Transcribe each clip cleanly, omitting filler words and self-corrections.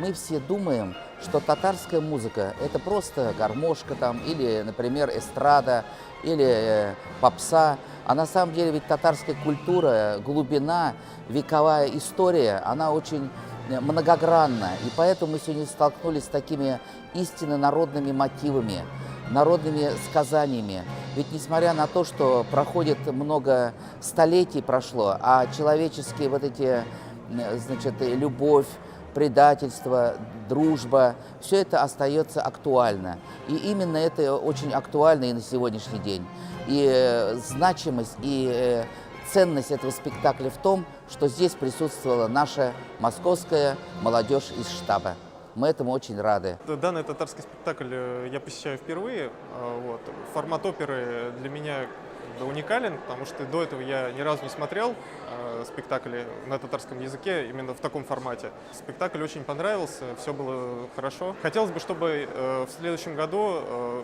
мы все думаем, что татарская музыка – это просто гармошка там, или, например, эстрада, или попса. А на самом деле ведь татарская культура, глубина, вековая история, она очень многогранна. И поэтому мы сегодня столкнулись с такими истинно народными мотивами, народными сказаниями. Ведь несмотря на то, что проходит много столетий прошло, а человеческие вот эти, значит, любовь, предательство, дружба, все это остается актуально. И именно это очень актуально и на сегодняшний день. И значимость, и ценность этого спектакля в том, что здесь присутствовала наша московская молодежь из штаба. Мы этому очень рады. Данный татарский спектакль я посещаю впервые. Вот. Формат оперы для меня уникален, потому что до этого я ни разу не смотрел спектакли на татарском языке именно в таком формате. Спектакль очень понравился, все было хорошо. Хотелось бы, чтобы в следующем году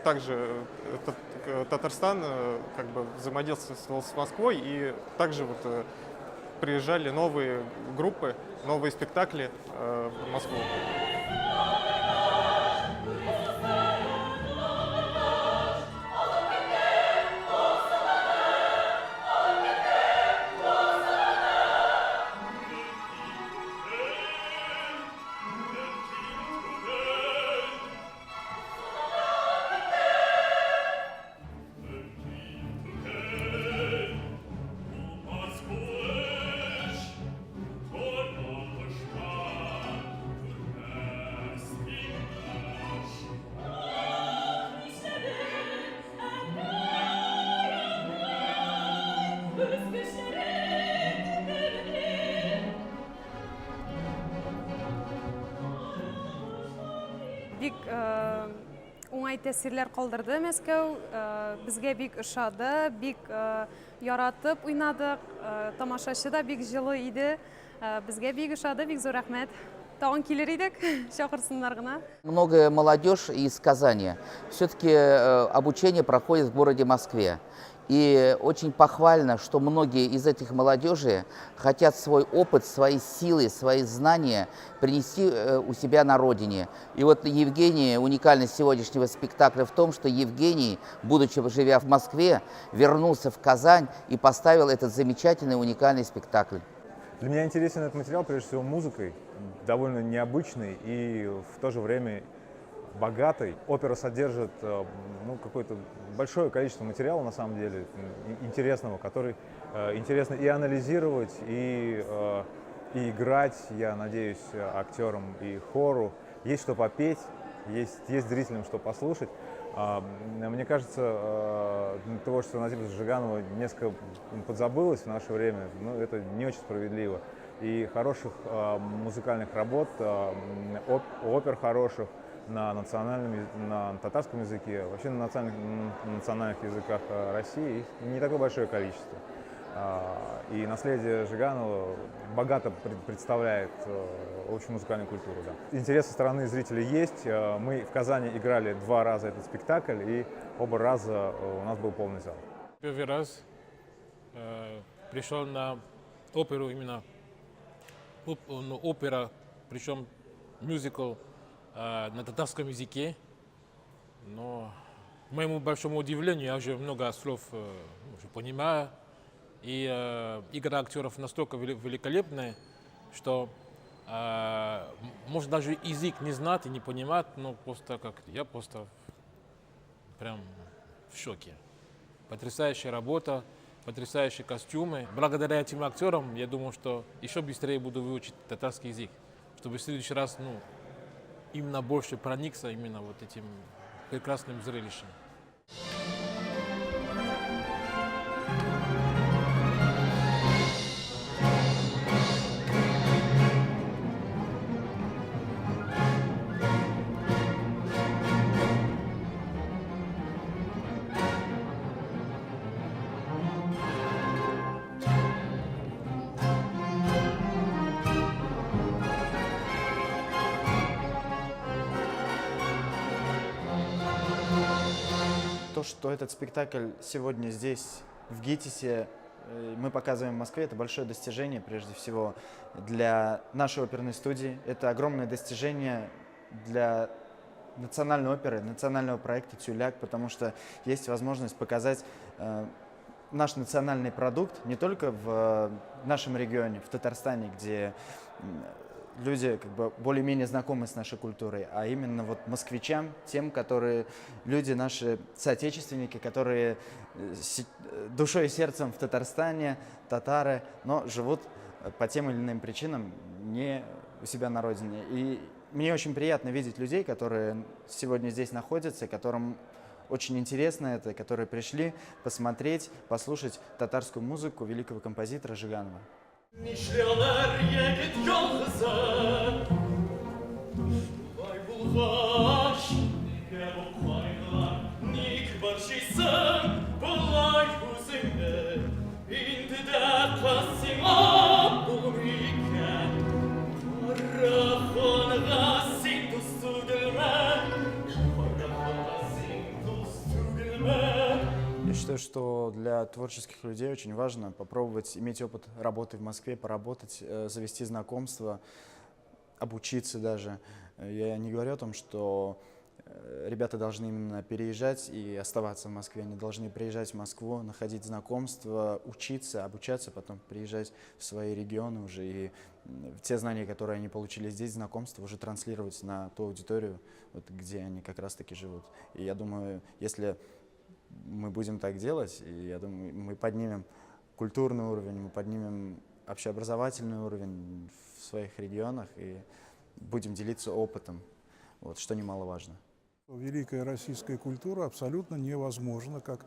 также Татарстан как бы взаимодействовал с Москвой, и также вот приезжали новые группы, новые спектакли в Москву. Бик уңай тәсирләр калдырды Мәскәү, безгә бик ошады, бик яратып уйнадык, тамашачы да бик җылы иде, безгә бик ошады, бик зур рәхмәт. Тагын килер идек, чакырсыннар гына. Многое молодежь из Казани. Все-таки обучение проходит в городе Москве. И очень похвально, что многие из этих молодежи хотят свой опыт, свои силы, свои знания принести у себя на родине. И вот Евгений, уникальность сегодняшнего спектакля в том, что Евгений, будучи живя в Москве, вернулся в Казань и поставил этот замечательный уникальный спектакль. Для меня интересен этот материал, прежде всего, музыкой, довольно необычный и в то же время богатой. Опера содержит какое-то большое количество материала, на самом деле, интересного, который интересно и анализировать, и играть, я надеюсь, актерам и хору. Есть что попеть, есть зрителям что послушать. Мне кажется, творчество Назиба Жиганова несколько подзабылось в наше время, но это не очень справедливо. И хороших музыкальных работ, опер хороших, на татарском языке, вообще на национальных языках России не такое большое количество. И наследие Жиганова богато представляет общую музыкальную культуру. Да. Интерес со стороны зрителей есть. Мы в Казани играли 2 раза этот спектакль, и оба раза у нас был полный зал. Первый раз пришел на оперу, именно опера, причем мюзикл на татарском языке, но к моему большому удивлению я уже много слов уже понимаю, и игра актеров настолько великолепная, что может даже язык не знать и не понимать, но просто как я просто прям в шоке. Потрясающая работа, потрясающие костюмы. Благодаря этим актерам я думаю, что еще быстрее буду выучить татарский язык, чтобы в следующий раз именно больше проникся именно вот этим прекрасным зрелищем. То, что этот спектакль сегодня здесь, в ГИТИСе, мы показываем в Москве, это большое достижение, прежде всего, для нашей оперной студии. Это огромное достижение для национальной оперы, национального проекта «Тюляк», потому что есть возможность показать наш национальный продукт не только в нашем регионе, в Татарстане, где люди как бы более-менее знакомы с нашей культурой, а именно вот москвичам, тем, которые люди, наши соотечественники, которые душой и сердцем в Татарстане, татары, но живут по тем или иным причинам не у себя на родине. И мне очень приятно видеть людей, которые сегодня здесь находятся, которым очень интересно это, которые пришли посмотреть, послушать татарскую музыку великого композитора Жиганова. Nişleler yegit yalğıza Vay bulgaş Ne bu kaynar Nik barşıysan Bulay huzimde İndi de kasima Bulmiken Arrahon gasin Dustu dilmen Arrahon gasin Dustu dilmen. Я считаю, что для творческих людей очень важно попробовать иметь опыт работы в Москве, поработать, завести знакомства, обучиться даже. Я не говорю о том, что ребята должны именно переезжать и оставаться в Москве. Они должны приезжать в Москву, находить знакомства, учиться, обучаться, потом приезжать в свои регионы уже и те знания, которые они получили здесь, знакомства, уже транслировать на ту аудиторию, вот, где они как раз-таки живут. И я думаю, если мы будем так делать, и я думаю, мы поднимем культурный уровень, мы поднимем общеобразовательный уровень в своих регионах и будем делиться опытом, вот, что немаловажно. Великая российская культура абсолютно невозможна как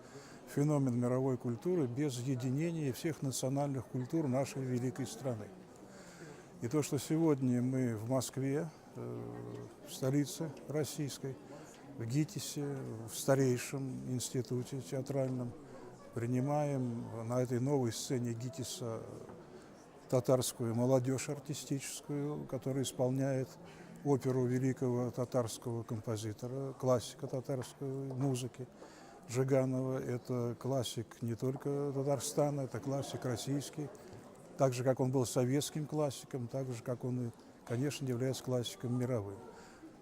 феномен мировой культуры без единения всех национальных культур нашей великой страны. И то, что сегодня мы в Москве, в столице российской, в ГИТИСе, в старейшем институте театральном, принимаем на этой новой сцене ГИТИСа татарскую молодежь артистическую, которая исполняет оперу великого татарского композитора, классика татарской музыки Жиганова. Это классик не только Татарстана, это классик российский. Так же, как он был советским классиком, так же, как он, конечно, является классиком мировым.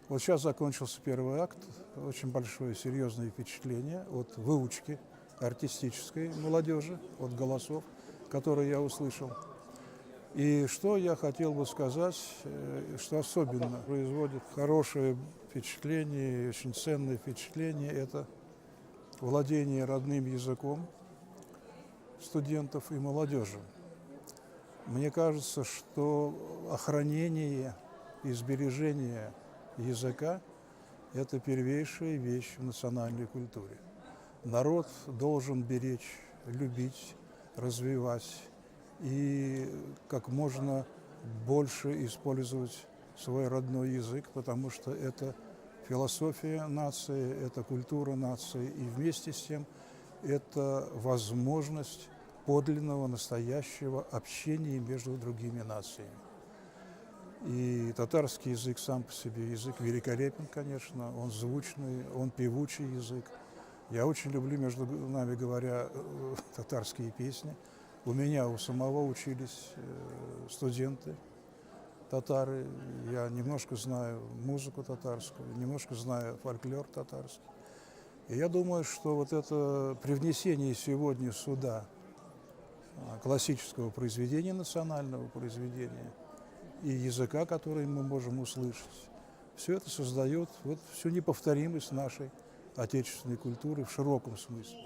Вот сейчас закончился первый акт, очень большое серьезное впечатление от выучки артистической молодежи, от голосов, которые я услышал. И что я хотел бы сказать, что особенно производит хорошее впечатление, очень ценное впечатление, это владение родным языком студентов и молодежи. Мне кажется, что охранение и сбережение языка – это первейшая вещь в национальной культуре. Народ должен беречь, любить, развивать и как можно больше использовать свой родной язык, потому что это философия нации, это культура нации, и вместе с тем это возможность подлинного, настоящего общения между другими нациями. И татарский язык сам по себе язык великолепен, конечно, он звучный, он певучий язык. Я очень люблю, между нами говоря, татарские песни. У меня у самого учились студенты татары. Я немножко знаю музыку татарскую, немножко знаю фольклор татарский. И я думаю, что вот это привнесение сегодня сюда классического произведения, национального произведения и языка, который мы можем услышать, все это создает вот всю неповторимость нашей отечественной культуры в широком смысле.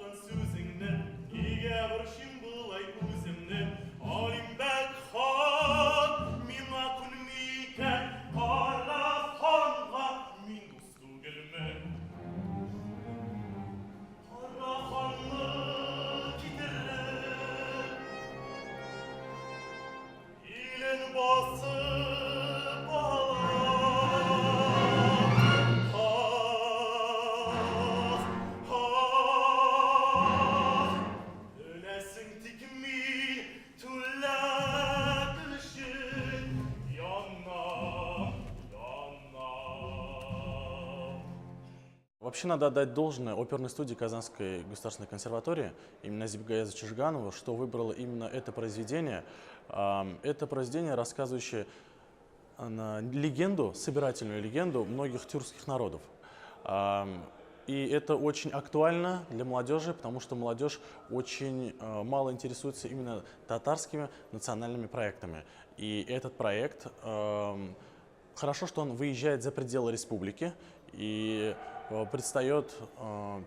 Вообще надо отдать должное оперной студии Казанской государственной консерватории имени Назиба Гаязовича Жиганова, что выбрало именно это произведение. Это произведение, рассказывающее легенду, собирательную легенду многих тюркских народов. И это очень актуально для молодежи, потому что молодежь очень мало интересуется именно татарскими национальными проектами. И этот проект, хорошо, что он выезжает за пределы республики и предстает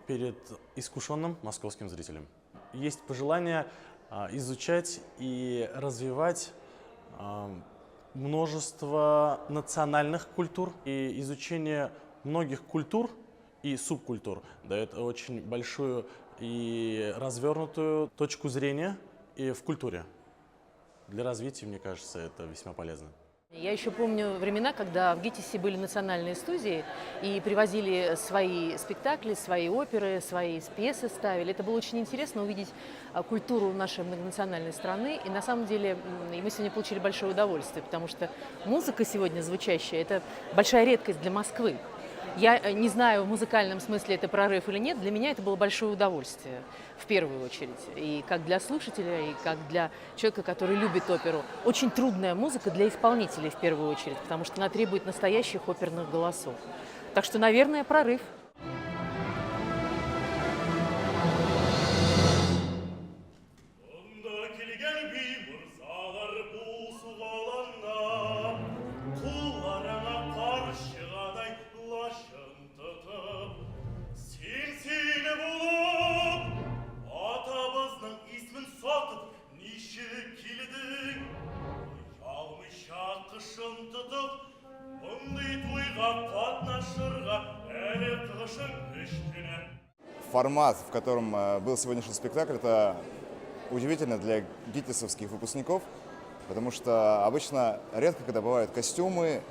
перед искушенным московским зрителем. Есть пожелание изучать и развивать множество национальных культур, и изучение многих культур и субкультур дает очень большую и развернутую точку зрения и в культуре. Для развития, мне кажется, это весьма полезно. Я еще помню времена, когда в ГИТИСе были национальные студии и привозили свои спектакли, свои оперы, свои пьесы ставили. Это было очень интересно увидеть культуру нашей многонациональной страны. И на самом деле мы сегодня получили большое удовольствие, потому что музыка сегодня звучащая – это большая редкость для Москвы. Я не знаю, в музыкальном смысле это прорыв или нет, для меня это было большое удовольствие, в первую очередь. И как для слушателя, и как для человека, который любит оперу. Очень трудная музыка для исполнителей, в первую очередь, потому что она требует настоящих оперных голосов. Так что, наверное, прорыв. Формат, в котором был сегодняшний спектакль, это удивительно для гитисовских выпускников, потому что обычно редко, когда бывают костюмы,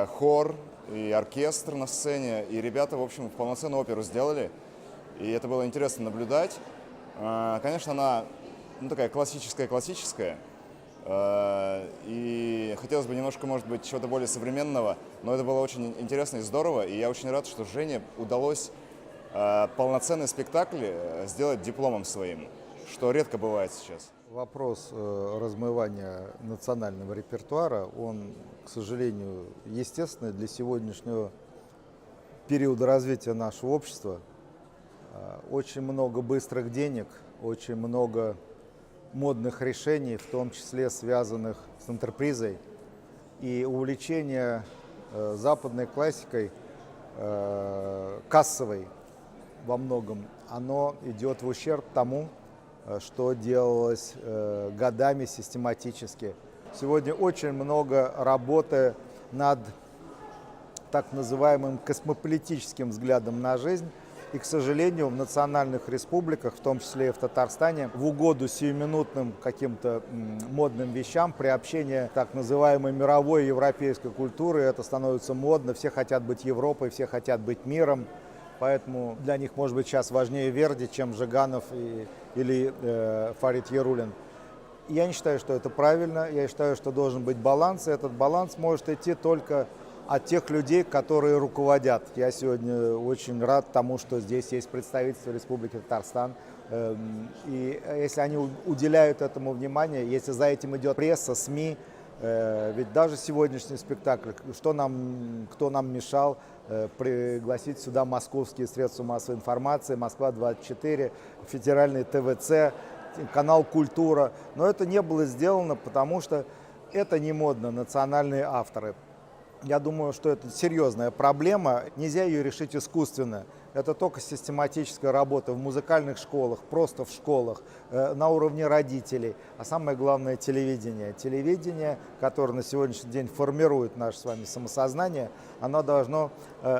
хор и оркестр на сцене, и ребята, в общем, полноценную оперу сделали, и это было интересно наблюдать. Конечно, она такая классическая, и хотелось бы немножко, может быть, чего-то более современного, но это было очень интересно и здорово, и я очень рад, что Жене удалось полноценный спектакль сделать дипломом своим, что редко бывает сейчас. Вопрос размывания национального репертуара, он, к сожалению, естественный для сегодняшнего периода развития нашего общества. Очень много быстрых денег, очень много модных решений, в том числе связанных с интерпризой, и увлечение западной классикой, кассовой во многом, оно идет в ущерб тому, что делалось годами систематически. Сегодня очень много работы над так называемым космополитическим взглядом на жизнь. И, к сожалению, в национальных республиках, в том числе и в Татарстане, в угоду сиюминутным каким-то модным вещам, приобщение так называемой мировой европейской культуры, это становится модно, все хотят быть Европой, все хотят быть миром. Поэтому для них, может быть, сейчас важнее Верди, чем Жиганов или Фарид Ярулин. Я не считаю, что это правильно. Я считаю, что должен быть баланс. И этот баланс может идти только от тех людей, которые руководят. Я сегодня очень рад тому, что здесь есть представительство Республики Татарстан. И если они уделяют этому внимание, если за этим идет пресса, СМИ, ведь даже сегодняшний спектакль, кто нам мешал пригласить сюда московские средства массовой информации, Москва-24, федеральный ТВЦ, канал «Культура». Но это не было сделано, потому что это не модно, национальные авторы. Я думаю, что это серьезная проблема, нельзя ее решить искусственно. Это только систематическая работа в музыкальных школах, просто в школах, на уровне родителей. А самое главное – телевидение. Телевидение, которое на сегодняшний день формирует наше с вами самосознание, оно должно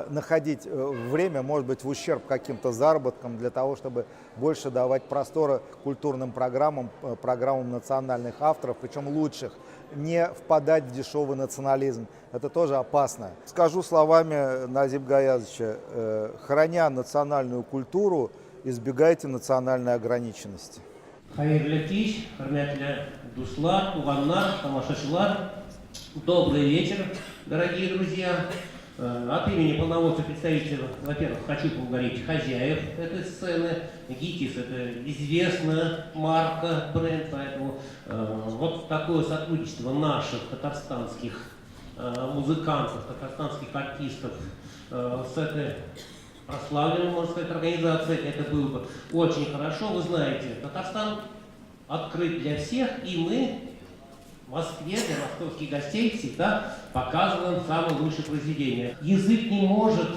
находить время, может быть, в ущерб каким-то заработкам, для того, чтобы больше давать простора культурным программам, программам национальных авторов, причем лучших. Не впадать в дешевый национализм. Это тоже опасно. Скажу словами Назиба Гаязовича, храня национальную культуру, избегайте национальной ограниченности. Хайырлы кич, хөрмәтле дуслар, туганнар, тамашачылар. Добрый вечер, дорогие друзья. От имени полномочий представителя, во-первых, хочу поблагодарить хозяев этой сцены. ГИТИС — это известная марка, бренд, поэтому вот такое сотрудничество наших татарстанских музыкантов, татарстанских артистов с этой прославленной, можно сказать, организацией, это было бы очень хорошо. Вы знаете, Татарстан открыт для всех, и мы в Москве для московских гостей всегда показываем самые лучшие произведения. Язык не может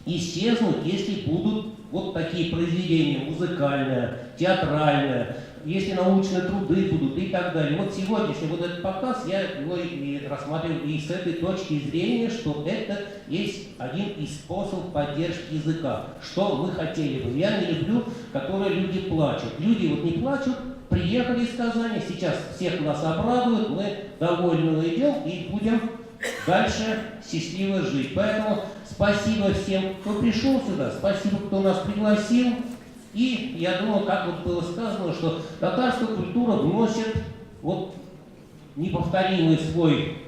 исчезнуть, если будут вот такие произведения, музыкальные, театральные, если научные труды будут и так далее. Вот сегодняшний вот этот показ, я его и рассматриваю и с этой точки зрения, что это есть один из способов поддержки языка. Что вы хотели бы? Я не люблю, которые люди плачут. Люди вот не плачут, приехали из Казани, сейчас всех нас обрадуют, мы довольны уйдем и будем дальше счастливо жить. Поэтому спасибо всем, кто пришел сюда, спасибо, кто нас пригласил. И я думаю, как вот было сказано, что татарская культура вносит вот неповторимый свой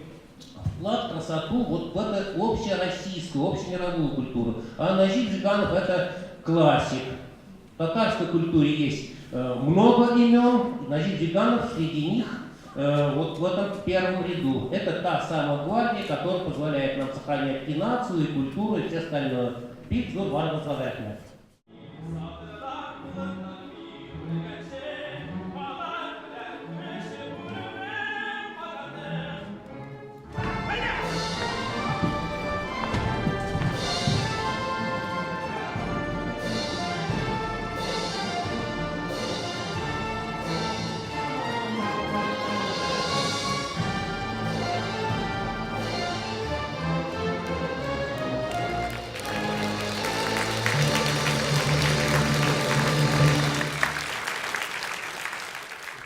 вклад, красоту вот в эту общероссийскую, общемировую культуру. А Назиб Жиганов — это классик. В татарской культуре есть много имен, Назиб Жиганов среди них вот в этом первом ряду. Это та самая гвардия, которая позволяет нам сохранять и нацию, и культуру, и все остальное. Биг Зур Варна Славяхна.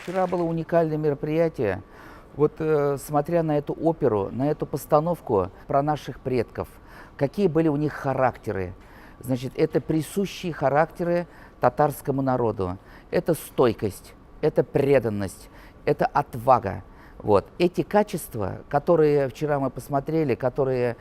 Вчера было уникальное мероприятие. Вот смотря на эту оперу, на эту постановку про наших предков, какие были у них характеры. Значит, это присущие характеры татарскому народу. Это стойкость, это преданность, это отвага. Вот. Эти качества, которые вчера мы посмотрели, которые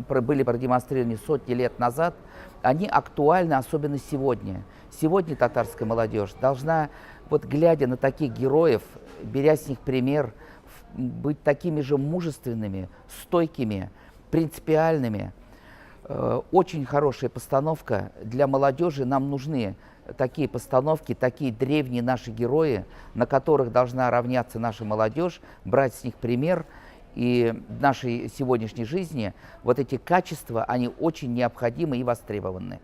были продемонстрированы сотни лет назад, они актуальны особенно сегодня. Сегодня татарская молодежь должна, вот глядя на таких героев, беря с них пример, быть такими же мужественными, стойкими, принципиальными. Очень хорошая постановка для молодежи. Нам нужны такие постановки, такие древние наши герои, на которых должна равняться наша молодежь, брать с них пример. И в нашей сегодняшней жизни вот эти качества, они очень необходимы и востребованы.